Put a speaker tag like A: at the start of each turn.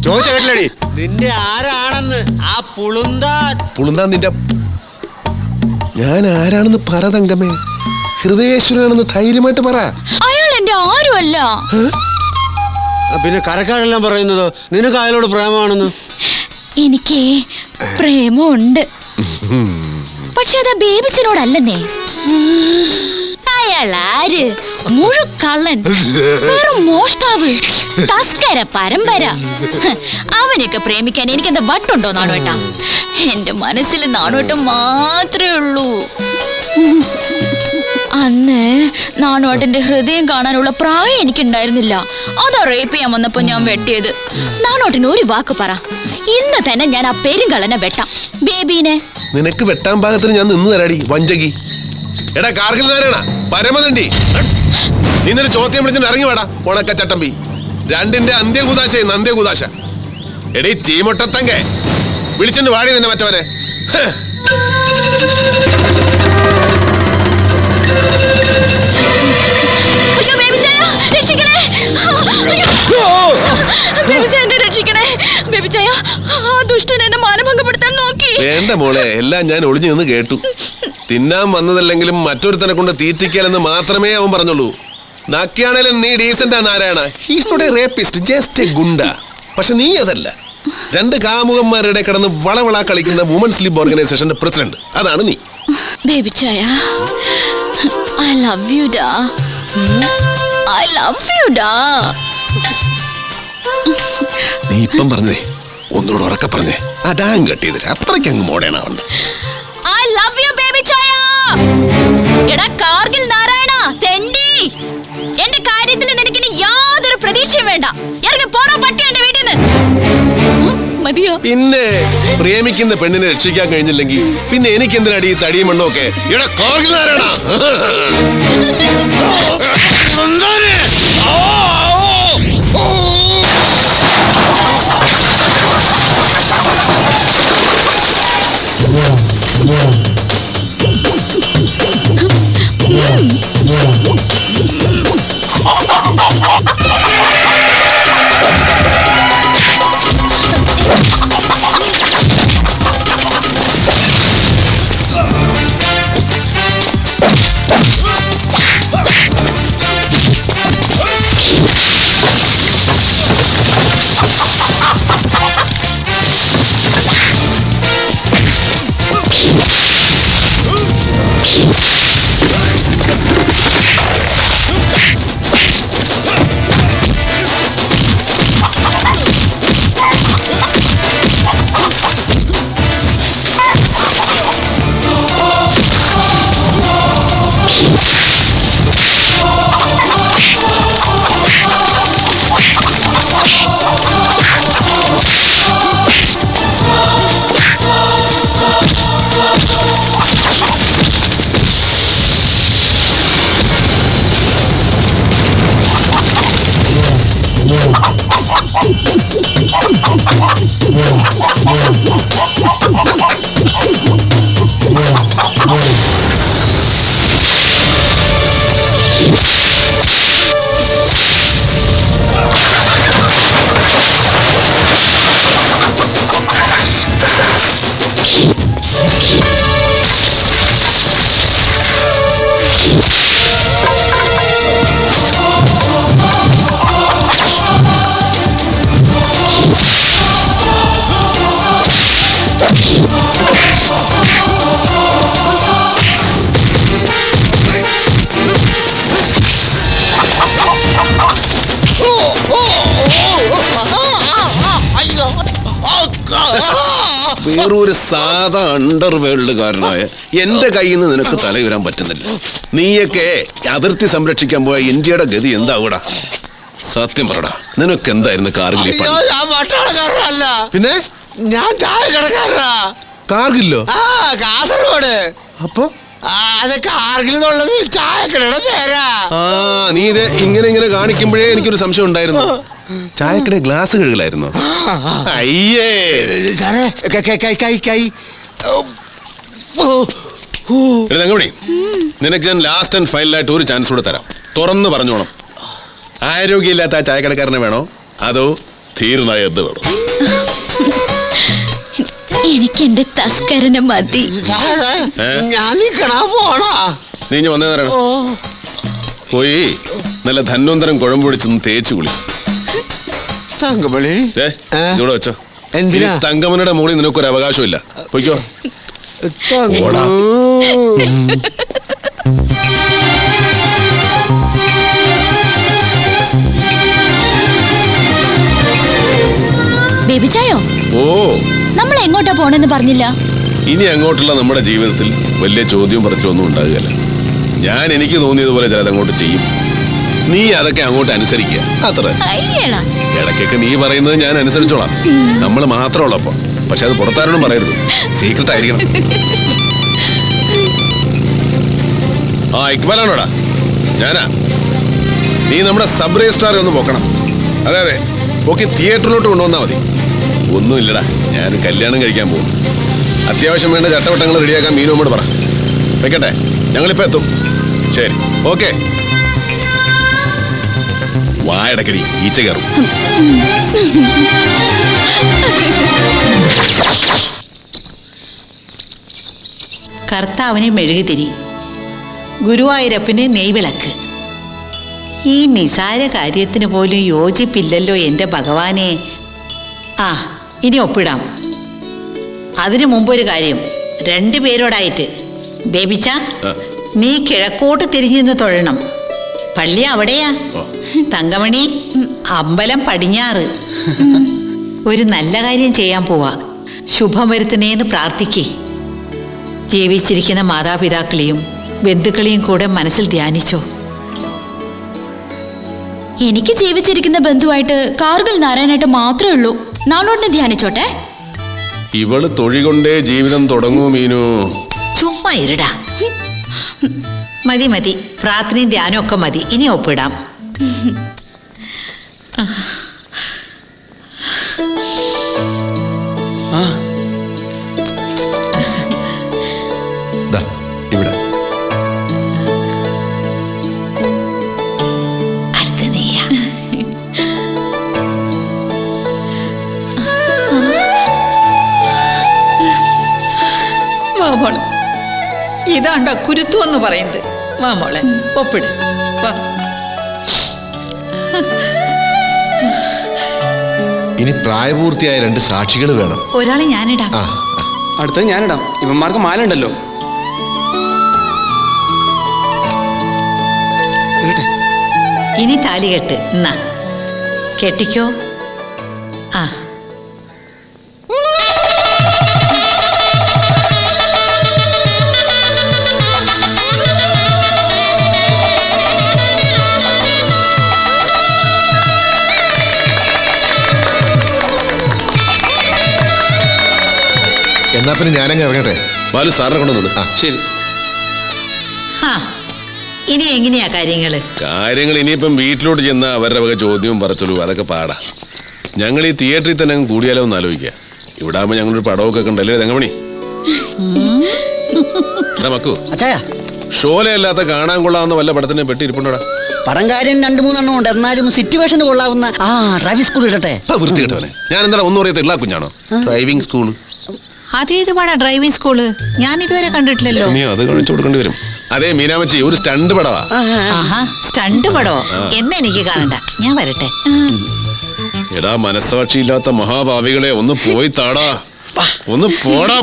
A: ചോദിച്ച കേട്ടില്ലടി നിന്റെ ആരാണെന്ന്? ആ പുളുന്താൻ
B: നിന്റെ ഞാൻ ആരാണെന്ന് പറ തങ്കമേ. ഹൃദയേശ്വരനാണെന്ന് ധൈര്യമായിട്ട് പറ.
C: അയാൾ എന്റെ ആരുമല്ല.
A: പിന്നെ കരക്കാരെല്ലാം പറയുന്നത് നിനക്ക് അയാളോട് പ്രേമമാണെന്ന്.
C: എനിക്ക് പ്രേമമുണ്ട്, പക്ഷെ അത് ബേബിച്ചനോടല്ലെന്നേ. അയാൾ ആര്? മുഴുക്കള്ളൻ, വെറും മോഷ്ടാവ്, തസ്കര പരമ്പര. അവനൊക്കെ പ്രേമിക്കാൻ എനിക്കെന്താ വട്ടുണ്ടോ നാണോട്ടാ? എന്റെ മനസ്സിൽ നാണോട്ടം മാത്രമേ ഉള്ളൂ. അന്ന് നാണോട്ടന്റെ ഹൃദയം കാണാനുള്ള പ്രായം എനിക്കുണ്ടായിരുന്നില്ല. അതാ റേപ്പ് ചെയ്യാൻ വന്നപ്പോ ഞാൻ വെട്ടിയത്. നാണോട്ടന് ഒരു വാക്ക് പറ, ഇന്ന് തന്നെ ഞാൻ ആ പെരുങ്കള്ളനെ വെട്ടാം. ബേബീനെ
B: നിനക്ക് വെട്ടാൻ പാകത്തിന് ഞാൻ നിന്ന് തരാടി വഞ്ചകി. എടാ കാർഗിൽ നാരായണ പരമതണ്ടി, നീ നിന്റെ ചോദ്യം വിളിച്ചിട്ട് ഇറങ്ങി വേടാ ഉണക്ക ചട്ടമ്പി. രണ്ടിന്റെ അന്ത്യകൂതാശ. എടീ ചീമൊട്ടത്തങ്ക വിളിച്ചിട്ട് വാടി നിന്നെ മറ്റവരെ. വേണ്ട മോളെ, എല്ലാം ഞാൻ ഒളിഞ്ഞു നിന്ന് കേട്ടു. തിന്നാൻ വന്നതല്ലെങ്കിലും മറ്റൊരുത്തനെ കൊണ്ട് തീറ്റിക്കലെന്ന് മാത്രമേ അവൻ പറഞ്ഞുള്ളൂ. നാക്കിയാണേലും നീ ഡീസന്റ് ആ Narayana. He's not a rapist, just a goonda. പക്ഷെ നീ അതല്ല. രണ്ട് കാമുകന്മാരുടെ കിടന്ന് വളവള കളിക്കുന്ന വുമൻസ് ലീഗ് ഓർഗനൈസേഷന്റെ പ്രസിഡന്റ്. അതാണ് നീ.
C: ബേബി ചായ, I love you da. I love you da.
B: നീ ഇപ്പം പറഞ്ഞേ, ഒന്നുകൂടെ ഉറക്കെ പറഞ്ഞേ. ആ ഡാങ് കെട്ടിയതിന് അത്രയ്ക്ക് അങ്ങ് മോഡേണാവണ്ട.
C: I love you baby ചായ. എടാ കാർഗിൽ നാരായണ തെണ്ടി, എന്റെ കാര്യത്തിൽ നിനക്ക് ഇനി യാതൊരു പ്രതീക്ഷയും വേണ്ട. ഇറങ്ങി പോടാ പട്ടി എന്റെ വീട്ടിൽ നിന്ന്. മതിയോ? പിന്നെ
B: പ്രേമിക്കുന്ന പെണ്ണിനെ രക്ഷിക്കാൻ കഴിഞ്ഞില്ലെങ്കിൽ പിന്നെ എനിക്ക് എന്തിനടി ഈ തടിയും മണ്ണൊക്കെ? എടാ കാർഗിൽ നാരായണ, വേറൊരു സാധാ അണ്ടർവേൾഡുകാരനായ എന്റെ കയ്യിൽ നിന്ന് നിനക്ക് തലയുരാൻ പറ്റുന്നില്ല. നീയൊക്കെ അതിർത്തി സംരക്ഷിക്കാൻ പോയ ഇന്ത്യയുടെ ഗതി എന്താവൂടാ? സത്യം പറടാ, നിനക്ക് എന്തായിരുന്നു കാർഗിൽ? പിന്നെ
A: ഞാൻ ചായക്കടക്കാരനാ.
B: കാർഗില്ലോ?
A: കാസർഗോഡ്.
B: അപ്പൊ
A: അത് കാർഗിൽ എന്നുള്ളത് ചായക്കടയുടെ പേരാ.
B: നീ ഇത് ഇങ്ങനെ കാണിക്കുമ്പോഴേ എനിക്കൊരു സംശയം ഉണ്ടായിരുന്നു. ചായക്കട ഗ്ലാസ് കഴുകലായിരുന്നു. അയ്യേ നിനക്ക് ഞാൻ ലാസ്റ്റ് ആൻഡ് ഫൈനലായിട്ട് ഒരു ചാൻസ് കൂടെ തരാം. തുറന്ന് പറഞ്ഞോണം, ആരോഗ്യമില്ലാത്ത ആ ചായക്കടക്കാരനെ വേണോ അതോ ധീരനായ എന്ത് വേണം?
C: എനിക്ക് എന്റെ തസ്കരന് മതി.
A: ഞാൻ നിക്കണ പോണാ.
B: നീ ഇഞ്ഞ് വന്നേ തരണം. പോയി നല്ല ധന്വന്തരം കുഴമ്പ് പിടിച്ചൊന്ന് തേച്ച് കുളി.
A: തങ്കമണി
B: ഇവിടെ വെച്ചോ.
A: എന്തിനാ?
B: തങ്കമണിയുടെ മുകളിൽ നിനക്കൊരു അവകാശമില്ല. പൊയ്ക്കോ. ഓടാ.
C: ബേബി ചായോ,
B: ഓ,
C: നമ്മൾ എങ്ങോട്ടാ പോണെന്ന് പറഞ്ഞില്ല.
B: ഇനി അങ്ങോട്ടുള്ള നമ്മുടെ ജീവിതത്തിൽ വലിയ ചോദ്യവും പറച്ചിലും ഒന്നും ഉണ്ടാകുകയല്ല. ഞാൻ എനിക്ക് തോന്നിയതുപോലെ ചിലത് അങ്ങോട്ട് ചെയ്യും. നീ അതൊക്കെ അങ്ങോട്ട് അനുസരിക്കുക, അത്ര.
C: അയ്യടാ,
B: ഇടയ്ക്കൊക്കെ നീ പറയുന്നത് ഞാൻ അനുസരിച്ചോളാം. നമ്മൾ മാത്രമുള്ളപ്പോ. പക്ഷെ അത് പുറത്താരോടും പറയരുത്, സീക്രട്ട് ആയിരിക്കണം. ആ ഇക്ബാലാണോടാ? ഞാനാ. നീ നമ്മുടെ സബ് രജിസ്ട്രാറെ ഒന്ന് പോക്കണം. അതെ അതെ, ഓക്കെ, തിയേറ്ററിലോട്ട് കൊണ്ടുവന്നാൽ മതി. ഒന്നുമില്ലടാ, ഞാൻ കല്യാണം കഴിക്കാൻ പോകും. അത്യാവശ്യം വേണ്ട ചട്ടവട്ടങ്ങൾ റെഡിയാക്കാൻ മീനുമോട് പറ. വെക്കട്ടെ, ഞങ്ങളിപ്പോ എത്തും. ശരി, ഓക്കെ. വായടക്കടി, ഈച്ച കയറും.
D: കർത്താവിനെ മെഴുകുതിരി, ഗുരുവായൂരപ്പന് നെയ്വിളക്ക്. ഈ നിസാര കാര്യത്തിന് പോലും യോജിപ്പില്ലല്ലോ എൻ്റെ ഭഗവാനെ. ആ, ഇനി ഒപ്പിടാം. അതിനു മുമ്പൊരു കാര്യം, രണ്ടുപേരോടായിട്ട്. ബേബിച്ച, നീ കിഴക്കോട്ട് തിരിഞ്ഞു തൊഴണം. പള്ളി അവിടെയാ. തങ്കമണി, അമ്പലം പടിഞ്ഞാറ്. ഒരു നല്ല കാര്യം ചെയ്യാൻ പോവാ. ശുഭം വരുത്തണേന്ന് പ്രാർത്ഥിക്കേ. ജീവിച്ചിരിക്കുന്ന മാതാപിതാക്കളെയും ബന്ധുക്കളെയും കൂടെ മനസ്സിൽ ധ്യാനിച്ചോ.
C: എനിക്ക് ജീവിച്ചിരിക്കുന്ന ബന്ധുവായിട്ട് കാർഗിൽ നാരായണായിട്ട് മാത്രമേ ഉള്ളൂ. നാളോട്ട് ധ്യാനിച്ചോട്ടെ.
B: ഇവള് തൊഴി കൊണ്ടേ ജീവിതം തുടങ്ങൂ മീനു.
D: ചുമ്മാ ഇരുടാ. മതി മതി, പ്രാർത്ഥനയും ധ്യാനവും ഒക്കെ മതി. ഇനി ഒപ്പിടാം.
B: ഇവിടെ
D: അടുത്ത നീയാ. വാ മോളെ, ഇതാണ്ട കുരുത്തു എന്ന് പറയുന്നത്. വാ മോളെ, ഒപ്പിട്. വാ.
E: ഇനി പ്രായപൂർത്തിയായ രണ്ട് സാക്ഷികൾ വേണം.
D: ഒരാളെ ഞാനിടാം.
F: അടുത്തത് ഞാനിടാം. ഇവന്മാർക്ക് മാല ഉണ്ടല്ലോ.
D: ഇനി താലി കെട്ട്. എന്നാ കെട്ടിക്കോ. ആ,
E: എന്നാ പിന്നെ ഞാനങ്ങ് ഇറങ്ങട്ടെ.
B: ബാലു സാറിനെ കൊണ്ടുവന്നു.
F: ശരി.
D: ആ, ഇനി എങ്ങനെയാ കാര്യങ്ങള്?
B: കാര്യങ്ങൾ ഇനിയിപ്പം വീട്ടിലോട്ട് ചെന്ന അവരുടെ വക ചോദ്യവും പറച്ചോളൂ, അതൊക്കെ പാടാ. ഞങ്ങൾ ഈ തിയേറ്ററിൽ തന്നെ അങ്ങ് കൂടിയാലോ എന്ന് ആലോചിക്കുക. ഇവിടെ ആകുമ്പോൾ ഞങ്ങളൊരു പടമൊക്കെ കണ്ടല്ലേ തങ്കമണി. മക്കു, ഷോലയല്ലാത്ത കാണാൻ കൊള്ളാവുന്ന വല്ല പടത്തിനെ പെട്ടി ഇരിപ്പുണ്ടോടാ?
G: പടം കാര്യം 2-3 ഉണ്ട്. എന്നാലും സിറ്റുവേഷന് കൊള്ളാവുന്ന ഡ്രൈവിംഗ് സ്കൂൾ ഇടട്ടെ.
B: വൃത്തി കിട്ടവനെ. ഞാൻ എന്താ ഒന്നും അറിയാത്ത ഇള്ള കുഞ്ഞാണോ? Driving school.
D: അതേത് പാടാ ഡ്രൈവിംഗ് സ്കൂള്? ഞാൻ ഇതുവരെ കണ്ടിട്ടില്ലല്ലോ.
B: നീ അത് കാണിച്ചു കൊടുക്കേണ്ടി വരും. അതേ മീനാമച്ചി, ഒരു സ്റ്റണ്ട് പടവാ.
D: ആഹാ, സ്റ്റണ്ട് പടോ? എന്ന് എനിക്ക് കാണണ്ട, ഞാൻ വരട്ടെ.
B: എടാ മനസ്സാക്ഷിയില്ലാത്ത മഹാഭാവികളെ, ഒന്ന് പോയി താടാ, ഒന്ന് പോടാ.